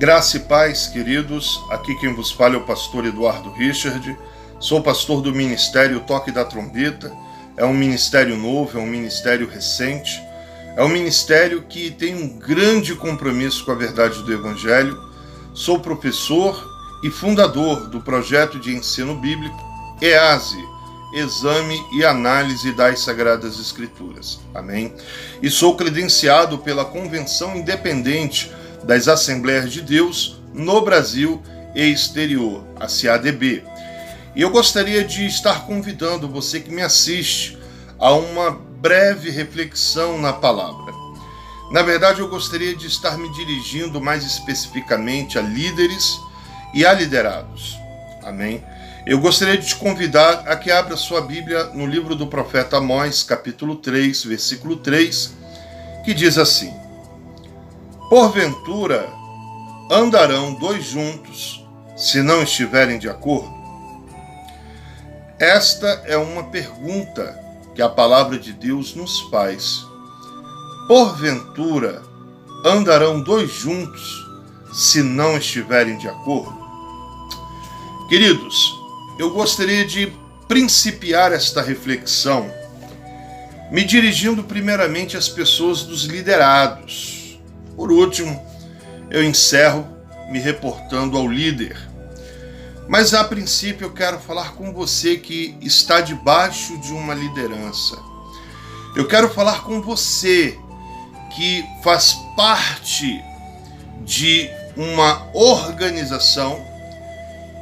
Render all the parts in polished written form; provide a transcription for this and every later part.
Graça e paz, queridos. Aqui quem vos fala é o pastor Eduardo Richard. Sou pastor do Ministério Toque da Trombeta. É um ministério novo, é um ministério recente. É um ministério que tem um grande compromisso com a verdade do Evangelho. Sou professor e fundador do projeto de ensino bíblico EASE, Exame e Análise das Sagradas Escrituras. Amém? E sou credenciado pela Convenção Independente das Assembleias de Deus no Brasil e exterior, a CADB. E eu gostaria de estar convidando você que me assiste a uma breve reflexão na palavra. Na verdade, eu gostaria de estar me dirigindo mais especificamente a líderes e a liderados. Amém? Eu gostaria de te convidar a que abra sua Bíblia no livro do profeta Amós, capítulo 3, versículo 3, que diz assim: Porventura andarão dois juntos, se não estiverem de acordo? Esta é uma pergunta que a palavra de Deus nos faz. Porventura andarão dois juntos, se não estiverem de acordo? Queridos, eu gostaria de principiar esta reflexão me dirigindo primeiramente às pessoas dos liderados. Por último, eu encerro me reportando ao líder. Mas a princípio eu quero falar com você que está debaixo de uma liderança. Eu quero falar com você que faz parte de uma organização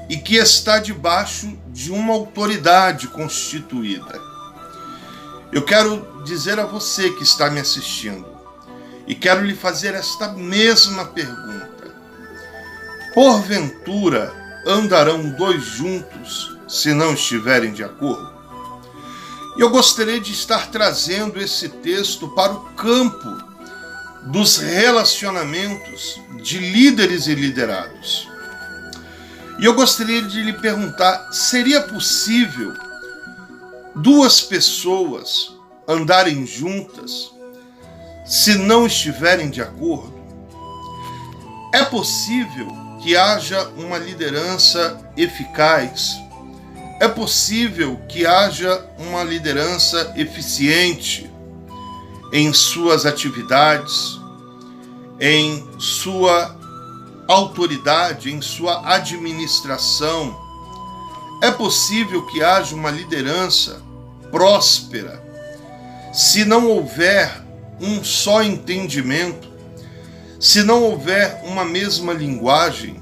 e que está debaixo de uma autoridade constituída. Eu quero dizer a você que está me assistindo e quero lhe fazer esta mesma pergunta. Porventura andarão dois juntos se não estiverem de acordo? E eu gostaria de estar trazendo esse texto para o campo dos relacionamentos de líderes e liderados. E eu gostaria de lhe perguntar, seria possível duas pessoas andarem juntas se não estiverem de acordo? É possível que haja uma liderança eficaz? É possível que haja uma liderança eficiente em suas atividades, em sua autoridade, em sua administração? É possível que haja uma liderança próspera se não houver um só entendimento, se não houver uma mesma linguagem,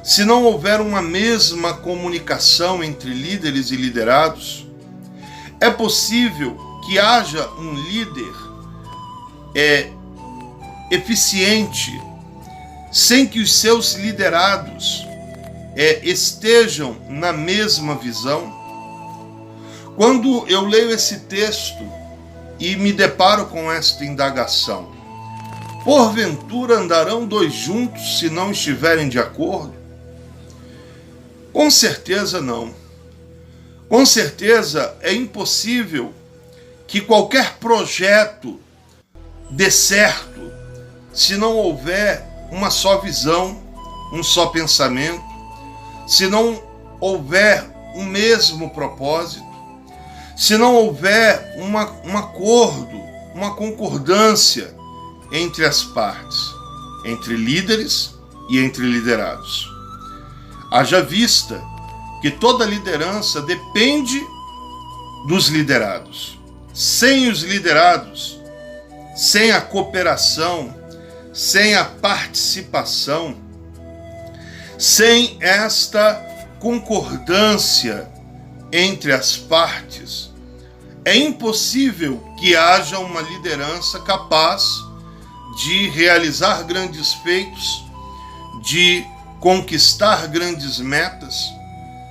se não houver uma mesma comunicação entre líderes e liderados? É possível que haja um líder eficiente sem que os seus liderados estejam na mesma visão? Quando eu leio esse texto e me deparo com esta indagação, porventura andarão dois juntos se não estiverem de acordo? Com certeza não. Com certeza é impossível que qualquer projeto dê certo se não houver uma só visão, um só pensamento, se não houver um mesmo propósito, se não houver um acordo, uma concordância entre as partes, entre líderes e entre liderados. Haja vista que toda liderança depende dos liderados. Sem os liderados, sem a cooperação, sem a participação, sem esta concordância entre as partes, é impossível que haja uma liderança capaz de realizar grandes feitos, de conquistar grandes metas,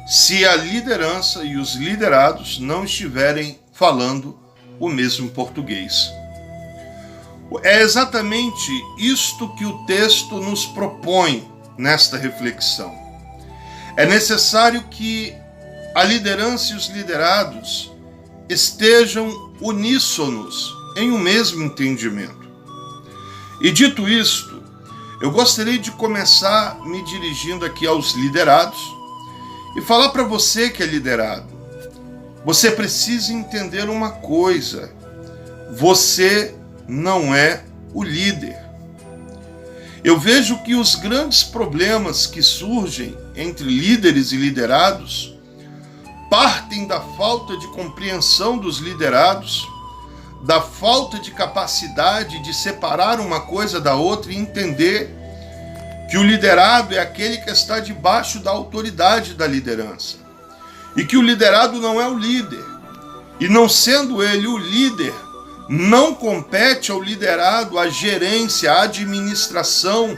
se a liderança e os liderados não estiverem falando o mesmo português. É exatamente isto que o texto nos propõe nesta reflexão. É necessário que a liderança e os liderados estejam uníssonos em um mesmo entendimento. E dito isto, Eu gostaria de começar me dirigindo aqui aos liderados e falar para você que é liderado. Você precisa entender uma coisa: você não é o líder. Eu vejo que os grandes problemas que surgem entre líderes e liderados partem da falta de compreensão dos liderados, da falta de capacidade de separar uma coisa da outra e entender que o liderado é aquele que está debaixo da autoridade da liderança. E que o liderado não é o líder. E não sendo ele o líder, não compete ao liderado a gerência, a administração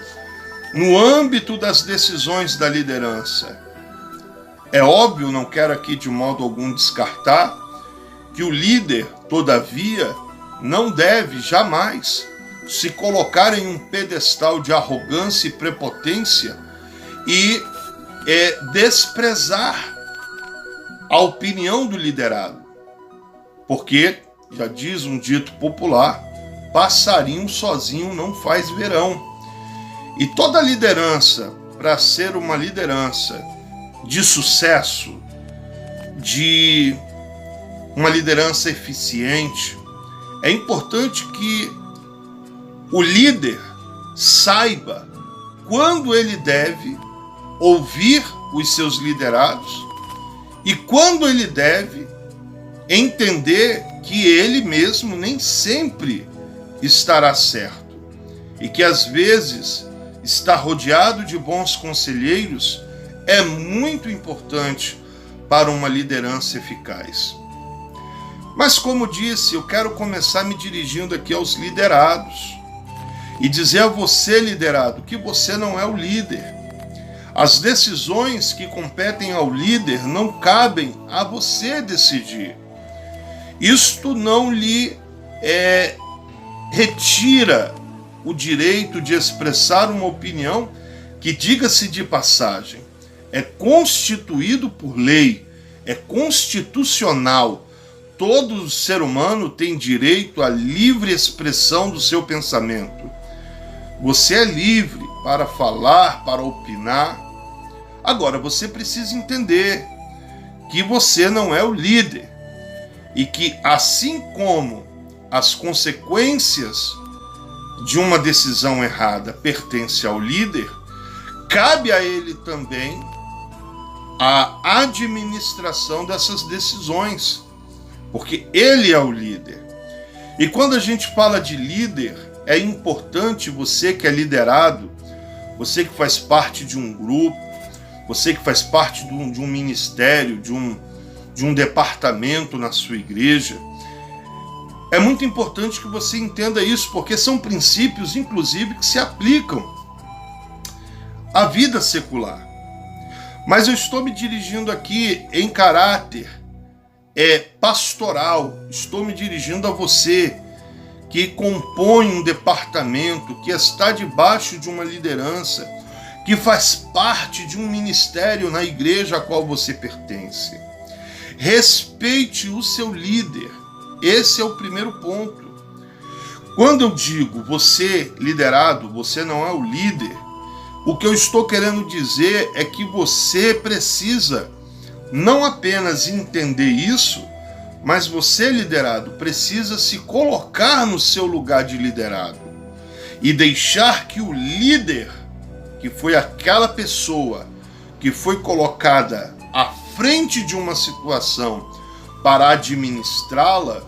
no âmbito das decisões da liderança. É óbvio, não quero aqui de modo algum descartar, que o líder, todavia, não deve jamais se colocar em um pedestal de arrogância e prepotência e desprezar a opinião do liderado. Porque, já diz um dito popular, passarinho sozinho não faz verão. E toda liderança, para ser uma liderança de sucesso, de uma liderança eficiente, é importante que o líder saiba quando ele deve ouvir os seus liderados e quando ele deve entender que ele mesmo nem sempre estará certo e que às vezes estar rodeado de bons conselheiros é muito importante para uma liderança eficaz. Mas como disse, eu quero começar me dirigindo aqui aos liderados e dizer a você, liderado, que você não é o líder. As decisões que competem ao líder não cabem a você decidir. Isto não lhe retira o direito de expressar uma opinião que, diga-se de passagem, é constituído por lei, é constitucional. Todo ser humano tem direito à livre expressão do seu pensamento. Você é livre para falar, para opinar. Agora, você precisa entender que você não é o líder e que, assim como as consequências de uma decisão errada pertencem ao líder, cabe a ele também a administração dessas decisões, porque ele é o líder. E quando a gente fala de líder, é importante você que é liderado, você que faz parte de um grupo, você que faz parte de um ministério, de um departamento na sua igreja, é muito importante que você entenda isso, porque são princípios, inclusive, que se aplicam à vida secular. Mas eu estou me dirigindo aqui em caráter pastoral, estou me dirigindo a você que compõe um departamento, que está debaixo de uma liderança, que faz parte de um ministério na igreja a qual você pertence. Respeite o seu líder. Esse é o primeiro ponto. Quando eu digo você liderado, você não é o líder, o que eu estou querendo dizer é que você precisa não apenas entender isso, mas você, liderado, precisa se colocar no seu lugar de liderado e deixar que o líder, que foi aquela pessoa que foi colocada à frente de uma situação para administrá-la,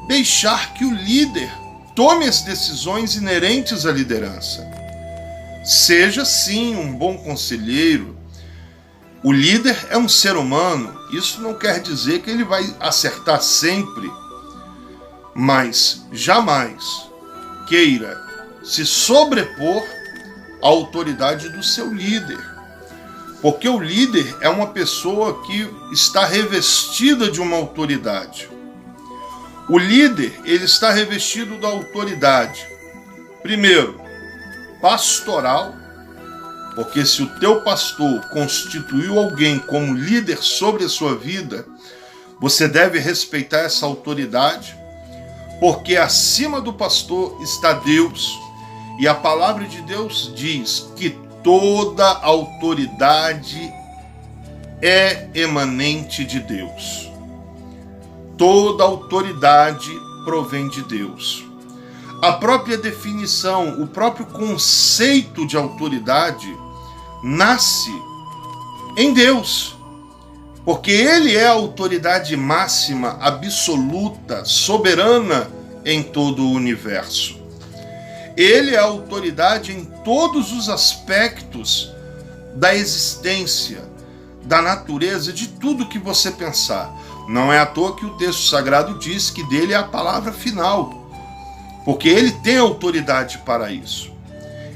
deixar que o líder tome as decisões inerentes à liderança. Seja sim um bom conselheiro. O líder é um ser humano, isso não quer dizer que ele vai acertar sempre, mas jamais queira se sobrepor à autoridade do seu líder, porque o líder é uma pessoa que está revestida de uma autoridade. O líder, ele está revestido da autoridade, primeiro, pastoral, porque se o teu pastor constituiu alguém como líder sobre a sua vida, você deve respeitar essa autoridade, porque acima do pastor está Deus, E a palavra de Deus diz que toda autoridade é emanente de Deus. Toda autoridade provém de Deus. A própria definição, o próprio conceito de autoridade nasce em Deus, porque Ele é a autoridade máxima, absoluta, soberana em todo o universo. Ele é a autoridade em todos os aspectos da existência, da natureza, de tudo que você pensar. Não é à toa que o texto sagrado diz que dele é a palavra final, porque ele tem autoridade para isso.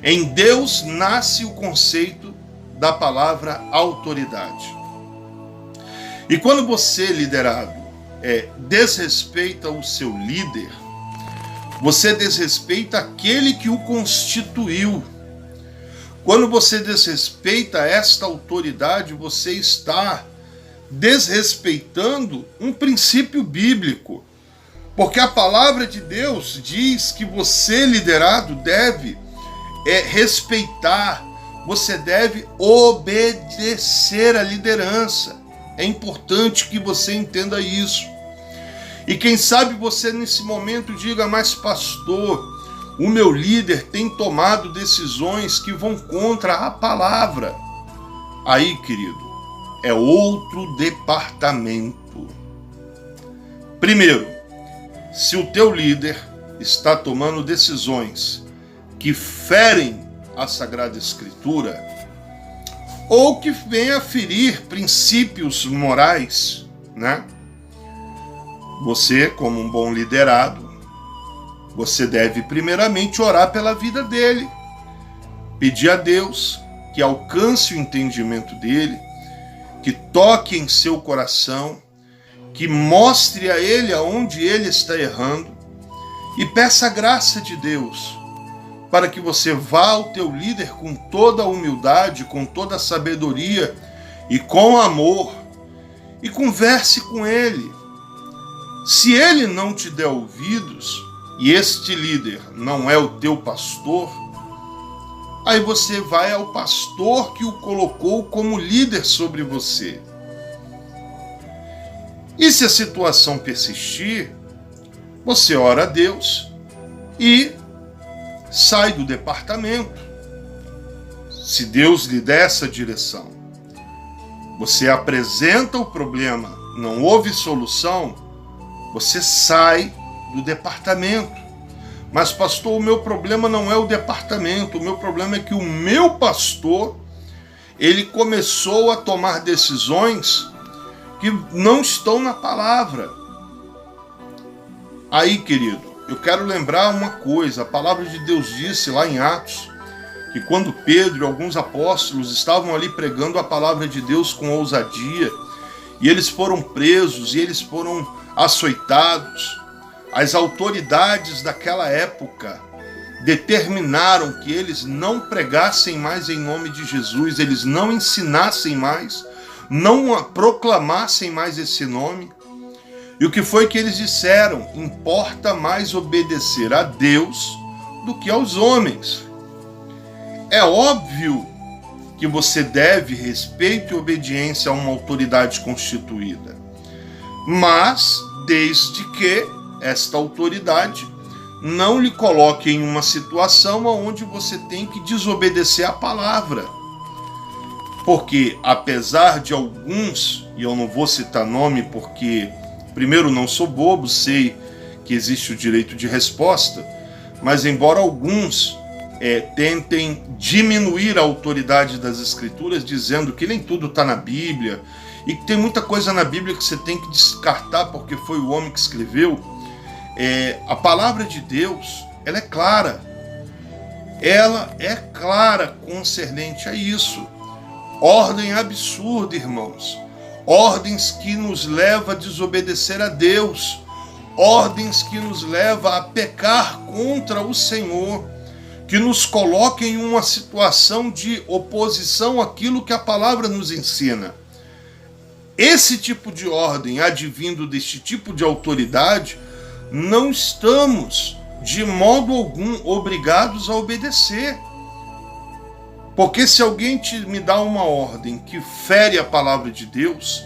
Em Deus nasce o conceito da palavra autoridade. E quando você, liderado, desrespeita o seu líder, você desrespeita aquele que o constituiu. Quando você desrespeita esta autoridade, você está desrespeitando um princípio bíblico. Porque a palavra de Deus diz que você, liderado, deve respeitar, você deve obedecer à liderança. É importante que você entenda isso. E quem sabe você nesse momento diga, mas pastor, o meu líder tem tomado decisões que vão contra a palavra. Aí, querido, é outro departamento. Primeiro, se o teu líder está tomando decisões que ferem a Sagrada Escritura, ou que venha a ferir princípios morais, né? Você, como um bom liderado, você deve primeiramente orar pela vida dele, pedir a Deus que alcance o entendimento dele, que toque em seu coração, que mostre a ele aonde ele está errando e peça a graça de Deus para que você vá ao teu líder com toda a humildade, com toda a sabedoria e com amor e converse com ele. Se ele não te der ouvidos e este líder não é o teu pastor, aí você vai ao pastor que o colocou como líder sobre você. E se a situação persistir, você ora a Deus e sai do departamento. Se Deus lhe der essa direção, você apresenta o problema, não houve solução, você sai do departamento. Mas pastor, o meu problema não é o departamento, o meu problema é que o meu pastor, ele começou a tomar decisões que não estão na palavra. Aí, querido, eu quero lembrar uma coisa, a palavra de Deus disse lá em Atos, que quando Pedro e alguns apóstolos estavam ali pregando a palavra de Deus com ousadia, e eles foram presos, e eles foram açoitados, as autoridades daquela época determinaram que eles não pregassem mais em nome de Jesus, eles não ensinassem mais, não proclamassem mais esse nome. E o que foi que eles disseram? Importa mais obedecer a Deus do que aos homens. É óbvio que você deve respeito e obediência a uma autoridade constituída, mas desde que esta autoridade não lhe coloque em uma situação onde você tem que desobedecer a palavra. Porque apesar de alguns, e eu não vou citar nome porque primeiro não sou bobo, sei que existe o direito de resposta, mas embora alguns tentem diminuir a autoridade das Escrituras, dizendo que nem tudo está na Bíblia, e que tem muita coisa na Bíblia que você tem que descartar porque foi o homem que escreveu, a palavra de Deus, ela é clara. Ela é clara concernente a isso. Ordem absurda, irmãos. Ordens que nos levam a desobedecer a Deus. Ordens que nos levam a pecar contra o Senhor. Que nos colocam em uma situação de oposição àquilo que a palavra nos ensina. Esse tipo de ordem, advindo deste tipo de autoridade, não estamos de modo algum obrigados a obedecer. Porque se alguém me dá uma ordem que fere a palavra de Deus,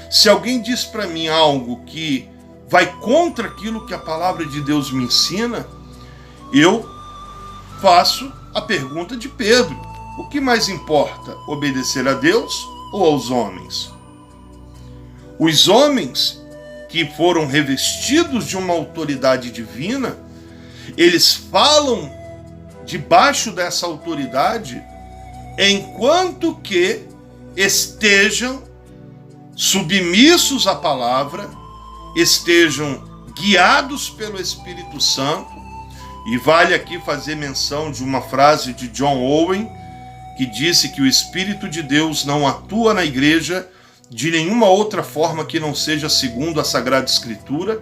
se alguém diz para mim algo que vai contra aquilo que a palavra de Deus me ensina, eu faço a pergunta de Pedro: o que mais importa, obedecer a Deus ou aos homens? Os homens que foram revestidos de uma autoridade divina, eles falam debaixo dessa autoridade enquanto que estejam submissos à palavra, estejam guiados pelo Espírito Santo. E vale aqui fazer menção de uma frase de John Owen, que disse que o Espírito de Deus não atua na igreja de nenhuma outra forma que não seja segundo a Sagrada Escritura.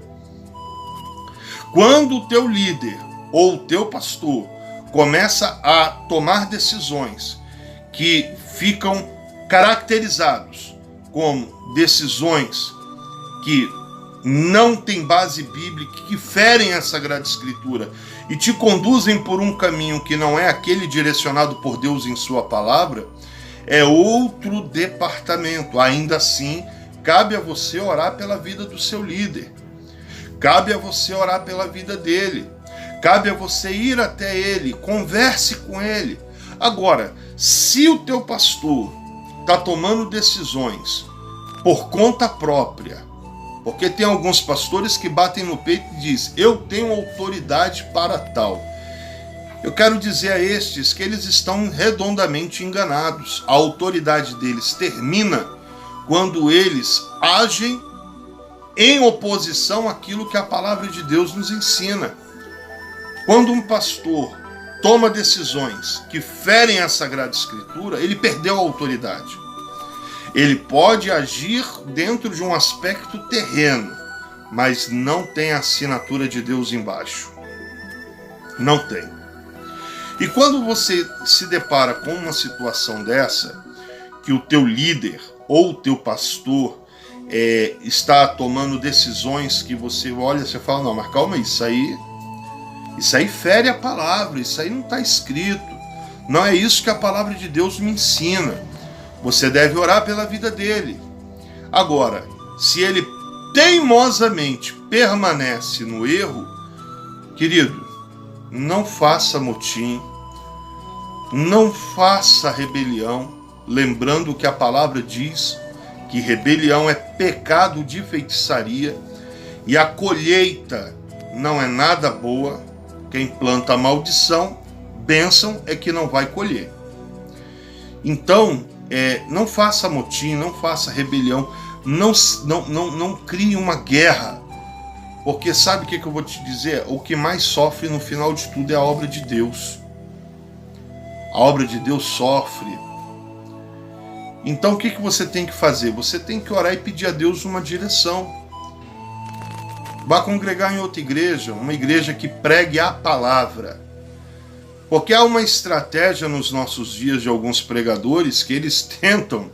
Quando o teu líder ou o teu pastor começa a tomar decisões que ficam caracterizados como decisões que não têm base bíblica, que ferem a Sagrada Escritura e te conduzem por um caminho que não é aquele direcionado por Deus em sua palavra, é outro departamento. Ainda assim, cabe a você orar pela vida do seu líder. Cabe a você orar pela vida dele. Cabe a você ir até ele, converse com ele. Agora, se o teu pastor está tomando decisões por conta própria, porque tem alguns pastores que batem no peito e dizem: eu tenho autoridade para tal. Eu quero dizer a estes que eles estão redondamente enganados. A autoridade deles termina quando eles agem em oposição àquilo que a palavra de Deus nos ensina. Quando um pastor toma decisões que ferem a Sagrada Escritura, ele perdeu a autoridade. Ele pode agir dentro de um aspecto terreno, mas não tem a assinatura de Deus embaixo. Não tem. E quando você se depara com uma situação dessa, que o teu líder ou o teu pastor está tomando decisões que você olha e você fala: não, mas calma, isso aí fere a palavra, isso aí não está escrito. Não é isso que a palavra de Deus me ensina. Você deve orar pela vida dele. Agora, se ele teimosamente permanece no erro, querido, não faça motim, não faça rebelião, lembrando que a palavra diz que rebelião é pecado de feitiçaria e a colheita não é nada boa. Quem planta maldição, bênção é que não vai colher. Então, não faça motim, não faça rebelião, não crie uma guerra, porque sabe o que eu vou te dizer? O que mais sofre no final de tudo é a obra de Deus. A obra de Deus sofre. Então o que você tem que fazer? Você tem que orar e pedir a Deus uma direção. Vá congregar em outra igreja, uma igreja que pregue a palavra. Porque há uma estratégia nos nossos dias de alguns pregadores que eles tentam,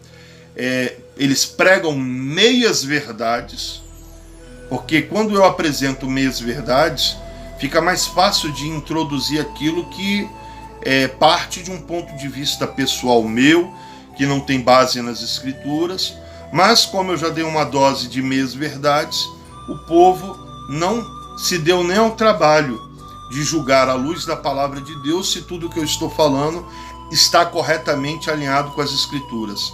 eles pregam meias verdades, porque quando eu apresento meias verdades, fica mais fácil de introduzir aquilo que parte de um ponto de vista pessoal meu, que não tem base nas escrituras, mas como eu já dei uma dose de meias verdades, o povo não se deu nem ao trabalho de julgar à luz da palavra de Deus se tudo o que eu estou falando está corretamente alinhado com as escrituras.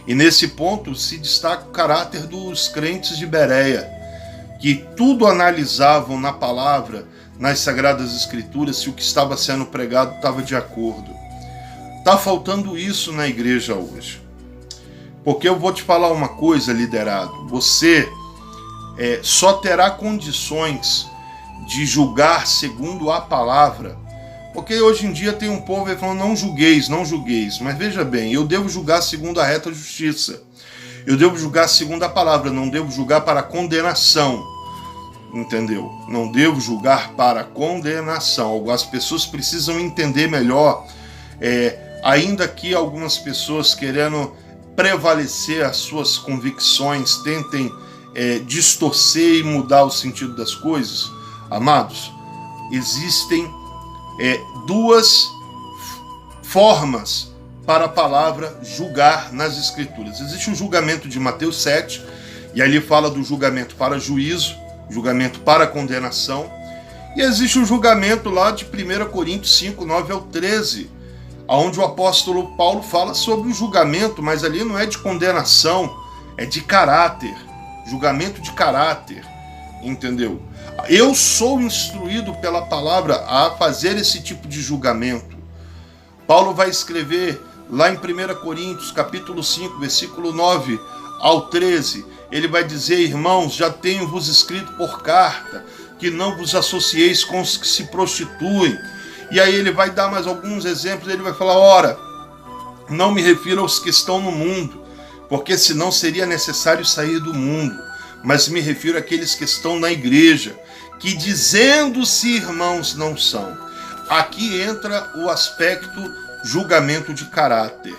E nesse ponto se destaca o caráter dos crentes de Bereia, que tudo analisavam na palavra, nas sagradas escrituras, se o que estava sendo pregado estava de acordo. Está faltando isso na igreja hoje. Porque eu vou te falar uma coisa, liderado, você só terá condições de julgar segundo a palavra, porque hoje em dia tem um povo falando: não julgueis, não julgueis. Mas veja bem, eu devo julgar segundo a reta justiça, eu devo julgar segundo a palavra, não devo julgar para condenação, entendeu? Não devo julgar para condenação. As pessoas precisam entender melhor, ainda que algumas pessoas, querendo prevalecer as suas convicções, tentem distorcer e mudar o sentido das coisas. Amados, existem duas formas para a palavra julgar nas Escrituras. Existe o julgamento de Mateus 7, e ali fala do julgamento para juízo, julgamento para condenação, e existe o julgamento lá de 1 Coríntios 5, 9 ao 13, onde o apóstolo Paulo fala sobre o julgamento, mas ali não é de condenação, é de caráter, julgamento de caráter, entendeu? Eu sou instruído pela palavra a fazer esse tipo de julgamento. Paulo vai escrever lá em 1 Coríntios, capítulo 5, versículo 9 ao 13, ele vai dizer: irmãos, já tenho-vos escrito por carta, que não vos associeis com os que se prostituem. E aí ele vai dar mais alguns exemplos, ele vai falar: ora, não me refiro aos que estão no mundo, porque senão seria necessário sair do mundo, mas me refiro àqueles que estão na igreja, que dizendo-se irmãos não são. Aqui entra o aspecto julgamento de caráter,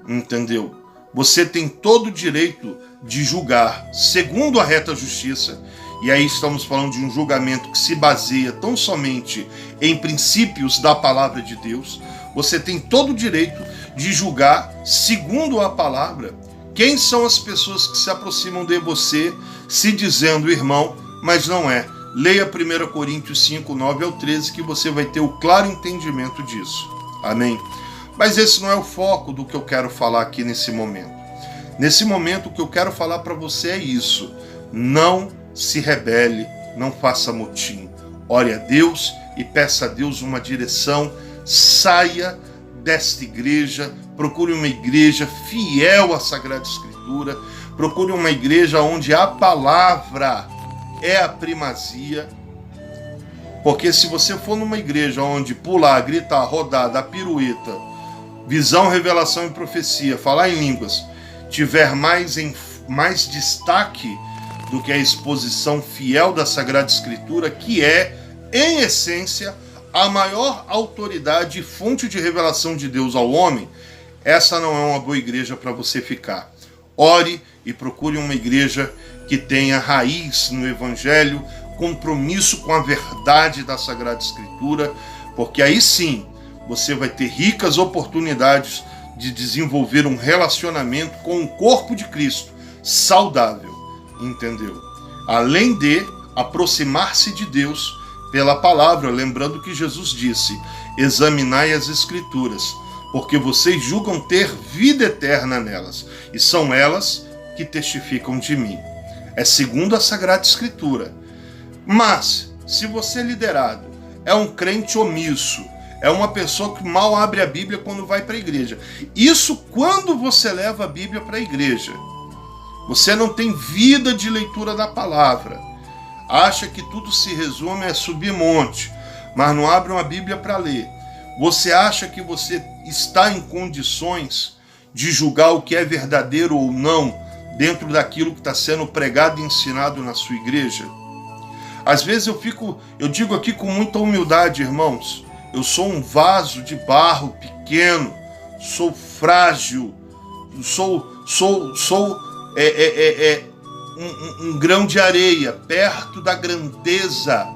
entendeu? Você tem todo o direito de julgar segundo a reta justiça, e aí estamos falando de um julgamento que se baseia tão somente em princípios da palavra de Deus. Você tem todo o direito de julgar segundo a palavra quem são as pessoas que se aproximam de você se dizendo irmão, mas não é. Leia 1 Coríntios 5, 9 ao 13, que você vai ter o claro entendimento disso. Amém? Mas esse não é o foco do que eu quero falar aqui nesse momento. Nesse momento, o que eu quero falar para você é isso: não se rebele, não faça motim. Ore a Deus e peça a Deus uma direção. Saia desta igreja, procure uma igreja fiel à Sagrada Escritura, procure uma igreja onde a palavra é a primazia. Porque se você for numa igreja onde pular, gritar, rodar, dar pirueta, visão, revelação e profecia, falar em línguas, tiver mais destaque do que a exposição fiel da Sagrada Escritura, que é, em essência, a maior autoridade e fonte de revelação de Deus ao homem, essa não é uma boa igreja para você ficar. Ore e procure uma igreja que tenha raiz no Evangelho, compromisso com a verdade da Sagrada Escritura, porque aí sim você vai ter ricas oportunidades de desenvolver um relacionamento com o corpo de Cristo saudável, entendeu? Além de aproximar-se de Deus pela palavra, lembrando que Jesus disse: examinai as Escrituras, porque vocês julgam ter vida eterna nelas, e são elas que testificam de mim. É segundo a Sagrada Escritura. Mas, se você liderado é um crente omisso, é uma pessoa que mal abre a Bíblia quando vai para a igreja, isso quando você leva a Bíblia para a igreja, você não tem vida de leitura da palavra, acha que tudo se resume a subir monte, mas não abre uma Bíblia para ler. Você acha que você está em condições de julgar o que é verdadeiro ou não dentro daquilo que está sendo pregado e ensinado na sua igreja? Às vezes eu digo aqui com muita humildade, irmãos, eu sou um vaso de barro pequeno, sou frágil, sou um grão de areia perto da grandeza,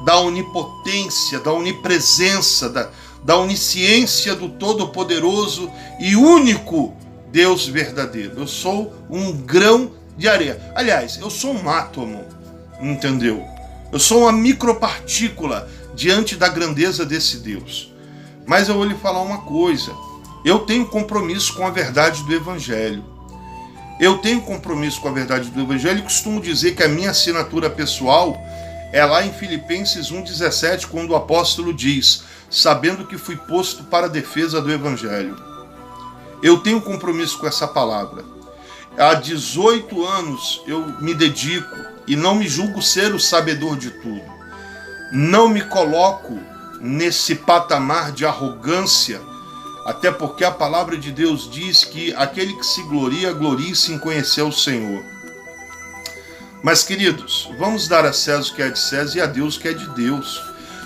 da onipotência, da onipresença, da onisciência do Todo-Poderoso e único Deus verdadeiro. Eu sou um grão de areia. Aliás, eu sou um átomo, entendeu? Eu sou uma micropartícula diante da grandeza desse Deus. Mas eu vou lhe falar uma coisa: eu tenho compromisso com a verdade do Evangelho. Eu tenho compromisso com a verdade do Evangelho e costumo dizer que a minha assinatura pessoal é lá em Filipenses 1,17, quando o apóstolo diz: sabendo que fui posto para a defesa do Evangelho. Eu tenho compromisso com essa palavra. Há 18 anos eu me dedico e não me julgo ser o sabedor de tudo. Não me coloco nesse patamar de arrogância, até porque a palavra de Deus diz que aquele que se gloria, glorie-se em conhecer o Senhor. Mas, queridos, vamos dar a César o que é de César e a Deus o que é de Deus.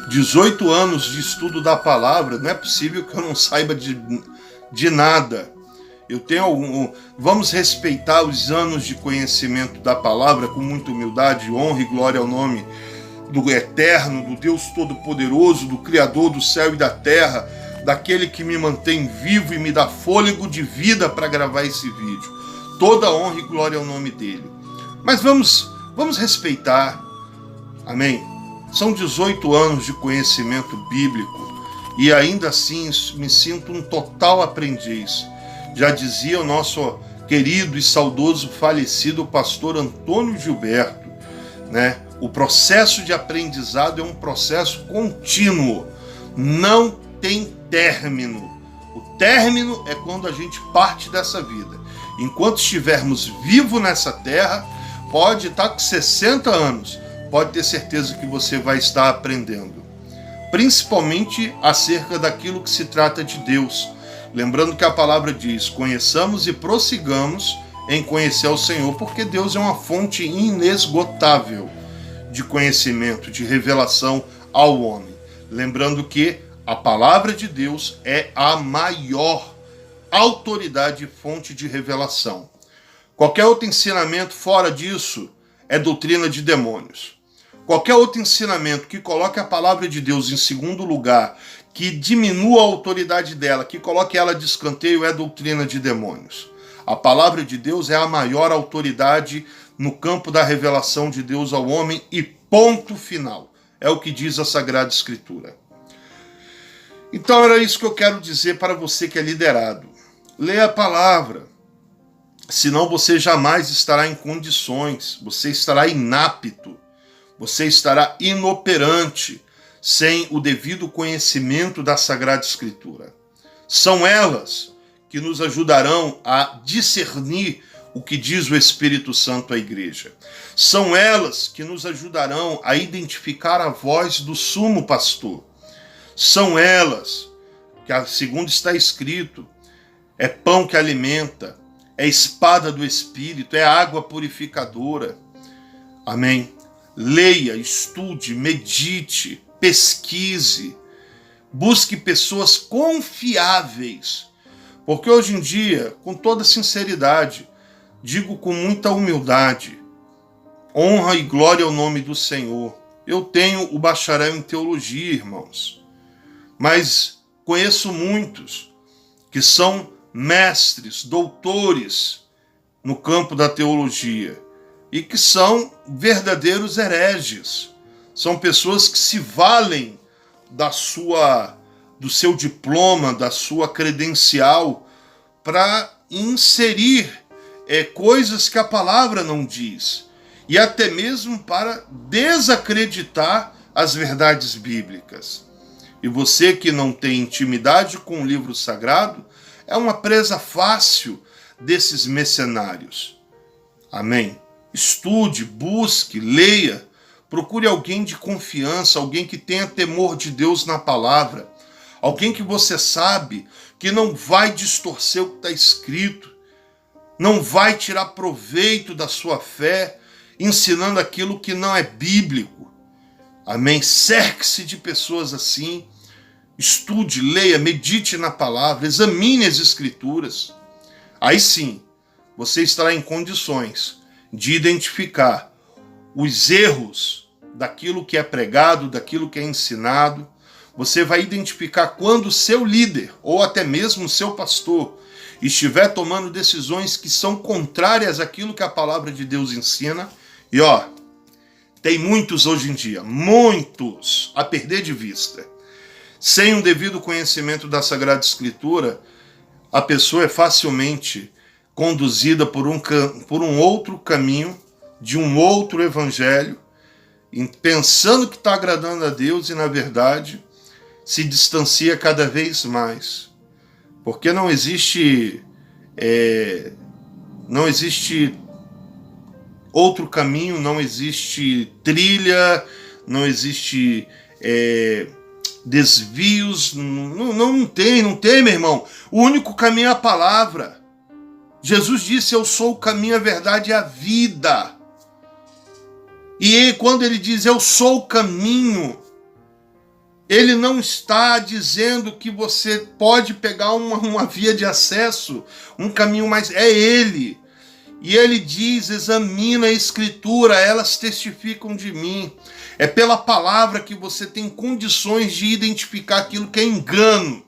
18 anos de estudo da palavra, não é possível que eu não saiba de nada. Eu tenho vamos respeitar os anos de conhecimento da palavra com muita humildade, honra e glória ao nome do Eterno, do Deus Todo-Poderoso, do Criador do céu e da terra, daquele que me mantém vivo e me dá fôlego de vida para gravar esse vídeo. Toda honra e glória ao nome dele. Mas vamos respeitar. Amém? São 18 anos de conhecimento bíblico e ainda assim me sinto um total aprendiz. Já dizia o nosso querido e saudoso falecido pastor Antônio Gilberto, né? O processo de aprendizado é um processo contínuo, não tem término. O término é quando a gente parte dessa vida. Enquanto estivermos vivos nessa terra, pode estar com 60 anos, pode ter certeza que você vai estar aprendendo. Principalmente acerca daquilo que se trata de Deus. Lembrando que a palavra diz, conheçamos e prossigamos em conhecer ao Senhor, porque Deus é uma fonte inesgotável de conhecimento, de revelação ao homem. Lembrando que a palavra de Deus é a maior autoridade e fonte de revelação. Qualquer outro ensinamento fora disso é doutrina de demônios. Qualquer outro ensinamento que coloque a palavra de Deus em segundo lugar, que diminua a autoridade dela, que coloque ela de escanteio, é doutrina de demônios. A palavra de Deus é a maior autoridade no campo da revelação de Deus ao homem e ponto final. É o que diz a Sagrada Escritura. Então era isso que eu quero dizer para você que é liderado. Leia a palavra, senão você jamais estará em condições, você estará inapto, você estará inoperante, sem o devido conhecimento da Sagrada Escritura. São elas que nos ajudarão a discernir o que diz o Espírito Santo à igreja. São elas que nos ajudarão a identificar a voz do sumo pastor. São elas que, segundo está escrito, é pão que alimenta, é espada do Espírito, é água purificadora. Amém? Leia, estude, medite, pesquise, busque pessoas confiáveis, porque hoje em dia, com toda sinceridade, digo com muita humildade, honra e glória ao nome do Senhor. Eu tenho o bacharel em teologia, irmãos, mas conheço muitos que são mestres, doutores no campo da teologia e que são verdadeiros hereges. São pessoas que se valem do seu diploma, da sua credencial, para inserir coisas que a palavra não diz. E até mesmo para desacreditar as verdades bíblicas. E você que não tem intimidade com o livro sagrado, é uma presa fácil desses mercenários. Amém? Estude, busque, leia, procure alguém de confiança, alguém que tenha temor de Deus na palavra, alguém que você sabe que não vai distorcer o que está escrito, não vai tirar proveito da sua fé, ensinando aquilo que não é bíblico. Amém? Cerque-se de pessoas assim, estude, leia, medite na palavra, examine as escrituras. Aí sim, você estará em condições de identificar os erros daquilo que é pregado, daquilo que é ensinado. Você vai identificar quando o seu líder, ou até mesmo o seu pastor, estiver tomando decisões que são contrárias àquilo que a palavra de Deus ensina. E tem muitos hoje em dia, muitos, a perder de vista. Sem um devido conhecimento da Sagrada Escritura, a pessoa é facilmente conduzida por um outro caminho, de um outro evangelho, pensando que está agradando a Deus e, na verdade, se distancia cada vez mais. Porque não existe outro caminho, não existe trilha, não existe desvios, não tem, meu irmão. O único caminho é a palavra. Jesus disse, eu sou o caminho, a verdade e a vida. E quando ele diz, eu sou o caminho, ele não está dizendo que você pode pegar uma via de acesso, um caminho mais... É ele. E ele diz, examina a Escritura, elas testificam de mim. É pela palavra que você tem condições de identificar aquilo que é engano.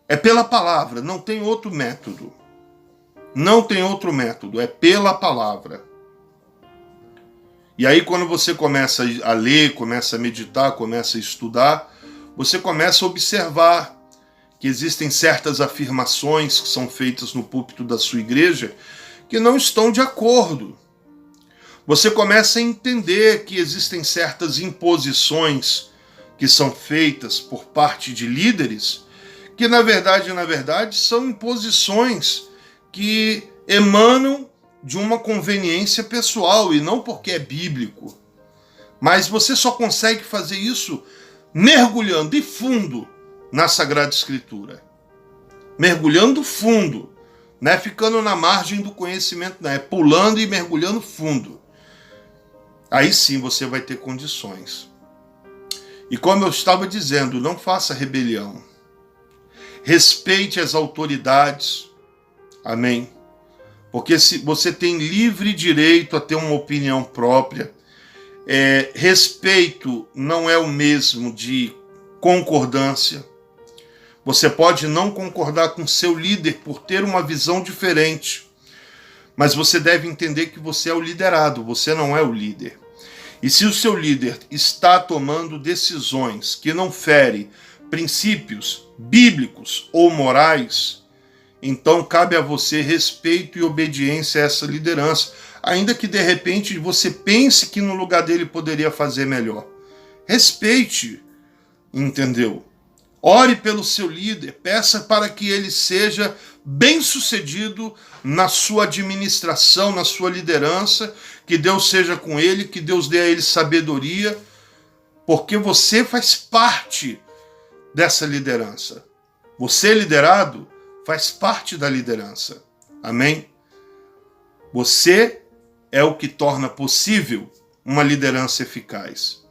É pela palavra, não tem outro método. Não tem outro método, é pela palavra. E aí quando você começa a ler, começa a meditar, começa a estudar, você começa a observar que existem certas afirmações que são feitas no púlpito da sua igreja que não estão de acordo. Você começa a entender que existem certas imposições que são feitas por parte de líderes que, na verdade, são imposições que emanam de uma conveniência pessoal e não porque é bíblico. Mas você só consegue fazer isso mergulhando de fundo na Sagrada Escritura. Mergulhando fundo, não é ficando na margem do conhecimento, não é pulando e mergulhando fundo. Aí sim você vai ter condições. E como eu estava dizendo, não faça rebelião. Respeite as autoridades. Amém? Porque se você tem livre direito a ter uma opinião própria. Respeito não é o mesmo de concordância. Você pode não concordar com seu líder por ter uma visão diferente. Mas você deve entender que você é o liderado, você não é o líder. E se o seu líder está tomando decisões que não ferem princípios bíblicos ou morais, então cabe a você respeito e obediência a essa liderança, ainda que de repente você pense que no lugar dele poderia fazer melhor. Respeite, entendeu? Ore pelo seu líder, peça para que ele seja bem-sucedido na sua administração, na sua liderança, que Deus seja com ele, que Deus dê a ele sabedoria, porque você faz parte dessa liderança. Você, liderado, faz parte da liderança. Amém? Você é o que torna possível uma liderança eficaz.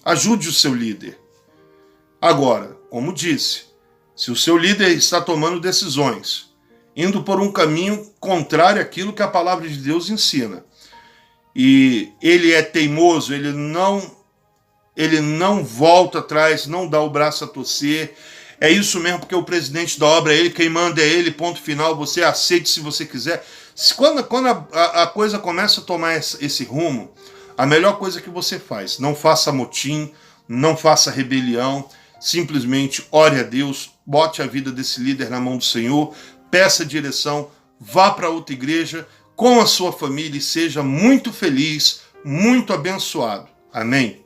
Ajude o seu líder. Agora, como disse, se o seu líder está tomando decisões, indo por um caminho contrário àquilo que a palavra de Deus ensina, e ele é teimoso, ele não volta atrás, não dá o braço a torcer, é isso mesmo, porque o presidente da obra é ele, quem manda é ele, ponto final, você aceite se você quiser. Quando a coisa começa a tomar esse rumo, a melhor coisa que você faz, não faça motim, não faça rebelião, simplesmente ore a Deus, bote a vida desse líder na mão do Senhor, peça direção, vá para outra igreja com a sua família e seja muito feliz, muito abençoado. Amém?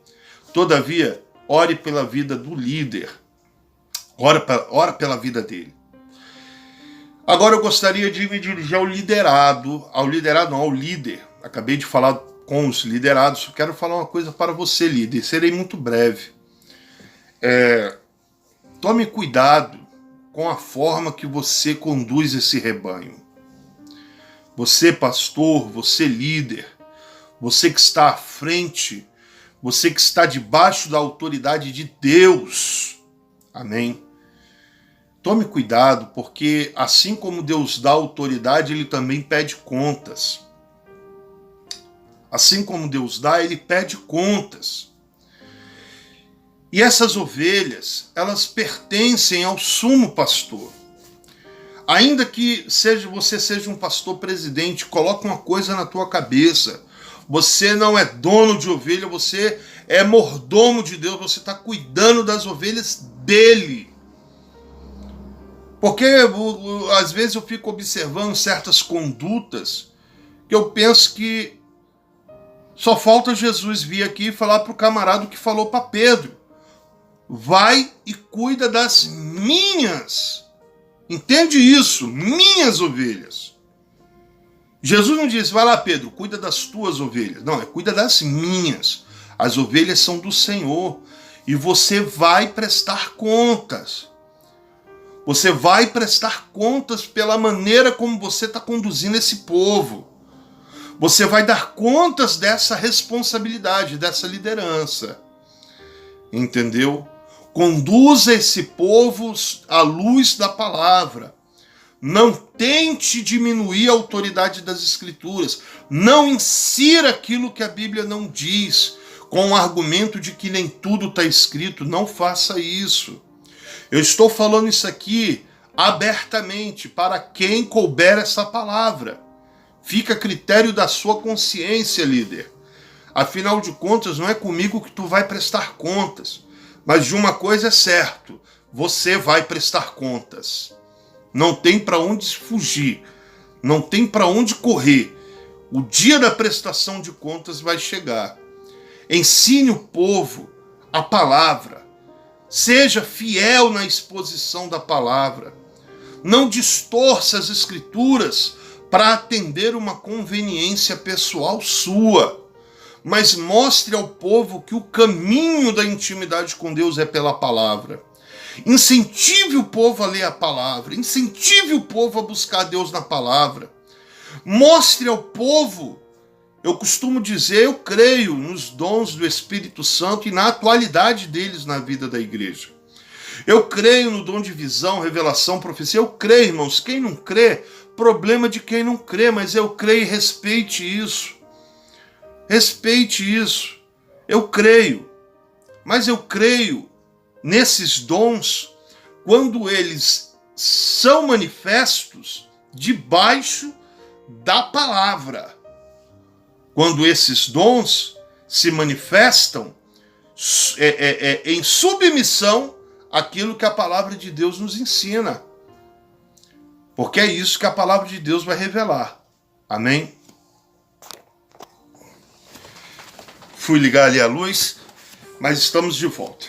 Todavia, ore pela vida do líder. Ora pela vida dele. Agora eu gostaria de me dirigir ao líder. Acabei de falar com os liderados, eu quero falar uma coisa para você, líder, serei muito breve. Tome cuidado com a forma que você conduz esse rebanho. Você, pastor, você, líder, você que está à frente, você que está debaixo da autoridade de Deus. Amém? Tome cuidado, porque assim como Deus dá autoridade, Ele também pede contas. Assim como Deus dá, Ele pede contas. E essas ovelhas, elas pertencem ao sumo pastor. Ainda que você seja um pastor presidente, coloca uma coisa na tua cabeça. Você não é dono de ovelha, você é mordomo de Deus, você está cuidando das ovelhas dele. Porque às vezes eu fico observando certas condutas que eu penso que só falta Jesus vir aqui e falar para o camarada que falou para Pedro. Vai e cuida das minhas. Entende isso? Minhas ovelhas. Jesus não disse, vai lá Pedro, cuida das tuas ovelhas. Não, cuida das minhas. As ovelhas são do Senhor. E você vai prestar contas. Você vai prestar contas pela maneira como você está conduzindo esse povo. Você vai dar contas dessa responsabilidade, dessa liderança. Entendeu? Conduza esse povo à luz da palavra. Não tente diminuir a autoridade das Escrituras. Não insira aquilo que a Bíblia não diz, com o argumento de que nem tudo está escrito. Não faça isso. Eu estou falando isso aqui abertamente para quem couber essa palavra. Fica a critério da sua consciência, líder. Afinal de contas, não é comigo que tu vai prestar contas. Mas de uma coisa é certo, você vai prestar contas. Não tem para onde fugir, não tem para onde correr. O dia da prestação de contas vai chegar. Ensine o povo a palavra. Seja fiel na exposição da palavra. Não distorça as Escrituras para atender uma conveniência pessoal sua. Mas mostre ao povo que o caminho da intimidade com Deus é pela palavra. Incentive o povo a ler a palavra. Incentive o povo a buscar Deus na palavra. Mostre ao povo, eu costumo dizer, eu creio nos dons do Espírito Santo e na atualidade deles na vida da igreja. Eu creio no dom de visão, revelação, profecia. Eu creio, irmãos. Quem não crê, problema de quem não crê, mas eu creio e respeite isso. Respeite isso. Eu creio. Mas eu creio nesses dons quando eles são manifestos debaixo da palavra. Quando esses dons se manifestam em submissão àquilo que a palavra de Deus nos ensina. Porque é isso que a palavra de Deus vai revelar. Amém? Fui ligar ali a luz, mas estamos de volta.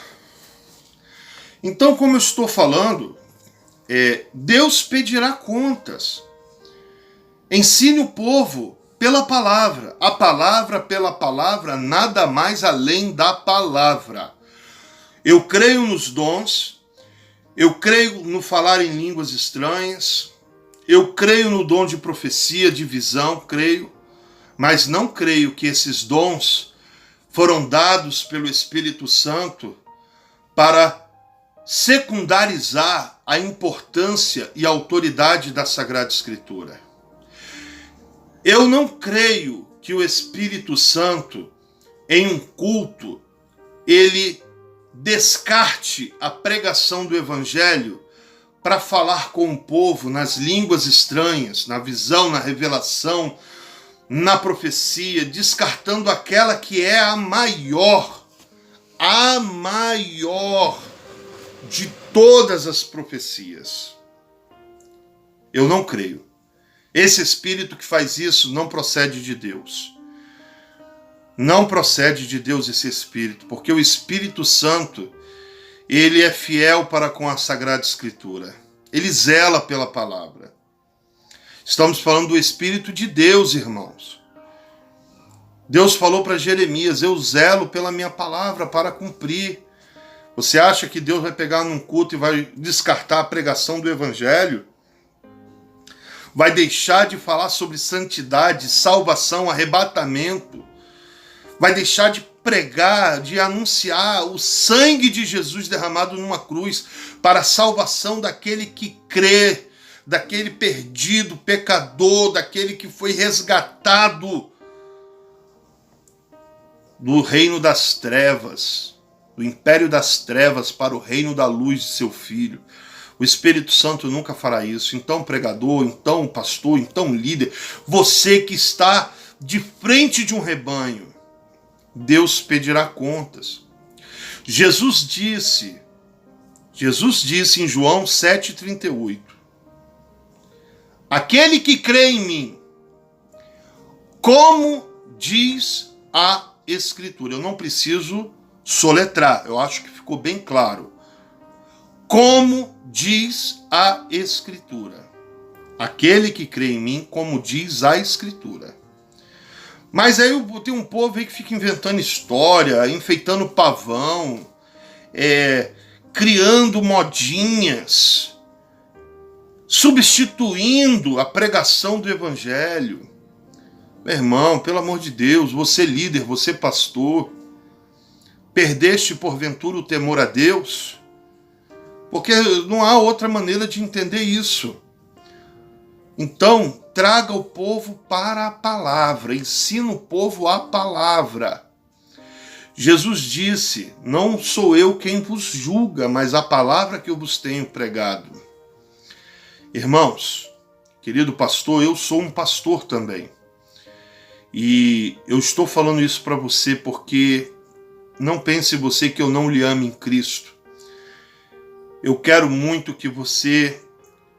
Então, como eu estou falando, Deus pedirá contas. Ensine o povo pela palavra. A palavra pela palavra, nada mais além da palavra. Eu creio nos dons, eu creio no falar em línguas estranhas, eu creio no dom de profecia, de visão, creio, mas não creio que esses dons foram dados pelo Espírito Santo para secundarizar a importância e a autoridade da Sagrada Escritura. Eu não creio que o Espírito Santo, em um culto, ele descarte a pregação do Evangelho para falar com o povo nas línguas estranhas, na visão, na revelação, na profecia, descartando aquela que é a maior de todas as profecias. Eu não creio. Esse espírito que faz isso não procede de Deus. Não procede de Deus esse espírito, porque o Espírito Santo, ele é fiel para com a Sagrada Escritura. Ele zela pela palavra. Estamos falando do Espírito de Deus, irmãos. Deus falou para Jeremias, eu zelo pela minha palavra para cumprir. Você acha que Deus vai pegar num culto e vai descartar a pregação do Evangelho? Vai deixar de falar sobre santidade, salvação, arrebatamento? Vai deixar de pregar, de anunciar o sangue de Jesus derramado numa cruz para a salvação daquele que crê, daquele perdido, pecador, daquele que foi resgatado do reino das trevas, do império das trevas para o reino da luz de seu Filho. O Espírito Santo nunca fará isso. Então, pregador, então, pastor, então, líder, você que está de frente de um rebanho, Deus pedirá contas. Jesus disse em João 7,38, aquele que crê em mim, como diz a Escritura. Eu não preciso soletrar, eu acho que ficou bem claro. Como diz a Escritura. Aquele que crê em mim, como diz a Escritura. Mas aí tem um povo aí que fica inventando história, enfeitando pavão, criando modinhas, substituindo a pregação do Evangelho. Meu irmão, pelo amor de Deus, você líder, você pastor, perdeste porventura o temor a Deus? Porque não há outra maneira de entender isso. Então, traga o povo para a palavra, ensina o povo a palavra. Jesus disse: não sou eu quem vos julga, mas a palavra que eu vos tenho pregado. Irmãos, querido pastor, eu sou um pastor também. E eu estou falando isso para você porque não pense você que eu não lhe amo em Cristo. Eu quero muito que você,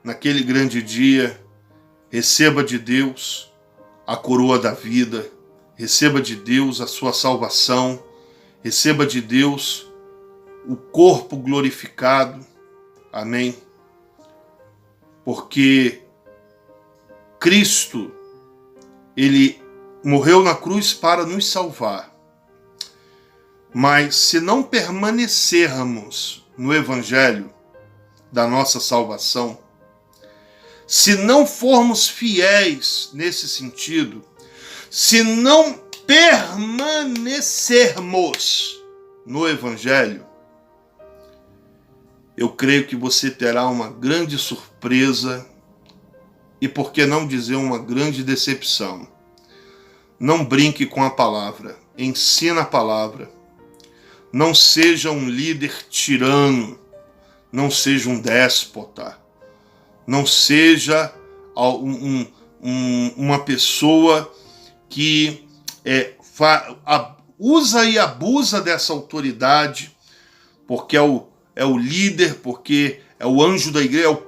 naquele grande dia, receba de Deus a coroa da vida, receba de Deus a sua salvação, receba de Deus o corpo glorificado. Amém? Porque Cristo, Ele morreu na cruz para nos salvar. Mas se não permanecermos no Evangelho da nossa salvação, se não formos fiéis nesse sentido, se não permanecermos no Evangelho, eu creio que você terá uma grande surpresa e, por que não dizer, uma grande decepção. Não brinque com a palavra, ensina a palavra. Não seja um líder tirano, não seja um déspota, não seja uma pessoa que usa e abusa dessa autoridade, porque é o líder, porque é o anjo da igreja.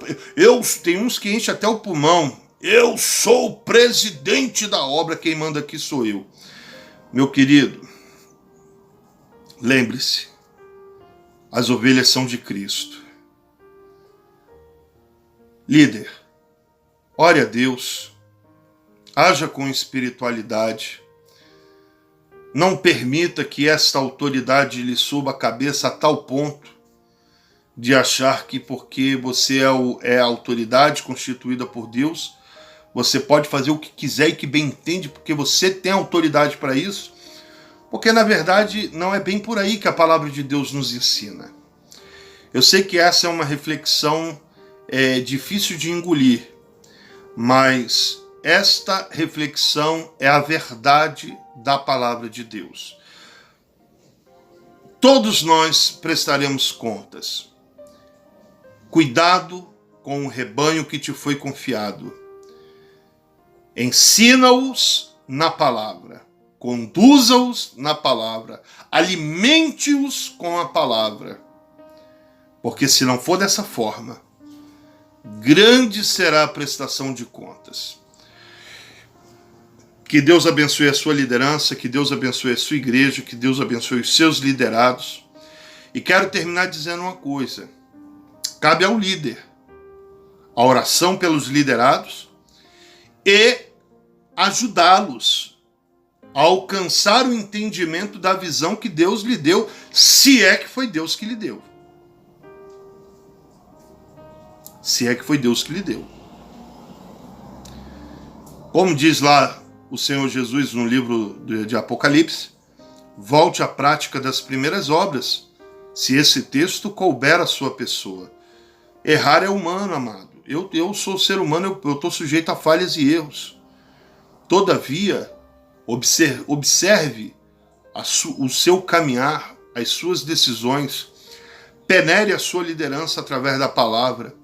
Tem uns que enchem até o pulmão. Eu sou o presidente da obra, quem manda aqui sou eu. Meu querido, lembre-se, as ovelhas são de Cristo. Líder, ore a Deus, haja com espiritualidade, não permita que esta autoridade lhe suba a cabeça a tal ponto de achar que porque você é a autoridade constituída por Deus, você pode fazer o que quiser e que bem entende, porque você tem autoridade para isso, porque na verdade não é bem por aí que a palavra de Deus nos ensina. Eu sei que essa é uma reflexão difícil de engolir, mas esta reflexão é a verdade da palavra de Deus. Todos nós prestaremos contas. Cuidado com o rebanho que te foi confiado. Ensina-os na palavra, conduza-os na palavra, alimente-os com a palavra. Porque se não for dessa forma, grande será a prestação de contas. Que Deus abençoe a sua liderança, que Deus abençoe a sua igreja, que Deus abençoe os seus liderados. E quero terminar dizendo uma coisa. Cabe ao líder a oração pelos liderados e ajudá-los a alcançar o entendimento da visão que Deus lhe deu, se é que foi Deus que lhe deu. Se é que foi Deus que lhe deu. Como diz lá o Senhor Jesus no livro de Apocalipse, volte à prática das primeiras obras, se esse texto couber a sua pessoa. Errar é humano, amado. Eu sou ser humano, eu estou sujeito a falhas e erros. Todavia, observe o seu caminhar, as suas decisões, penere a sua liderança através da palavra,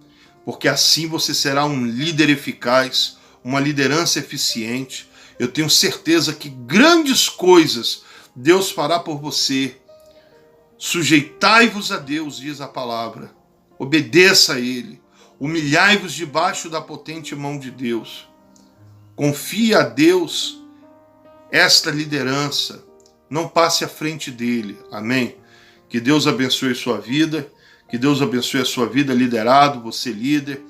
porque assim você será um líder eficaz, uma liderança eficiente. Eu tenho certeza que grandes coisas Deus fará por você. Sujeitai-vos a Deus, diz a palavra. Obedeça a Ele. Humilhai-vos debaixo da potente mão de Deus. Confie a Deus esta liderança. Não passe à frente dele. Amém? Que Deus abençoe sua vida. Que Deus abençoe a sua vida, liderado, você líder.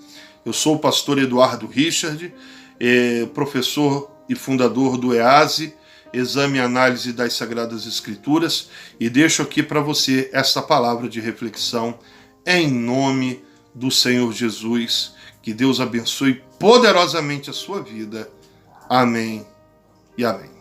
Eu sou o pastor Eduardo Richard, professor e fundador do EASE, Exame e Análise das Sagradas Escrituras, e deixo aqui para você esta palavra de reflexão em nome do Senhor Jesus. Que Deus abençoe poderosamente a sua vida. Amém e amém.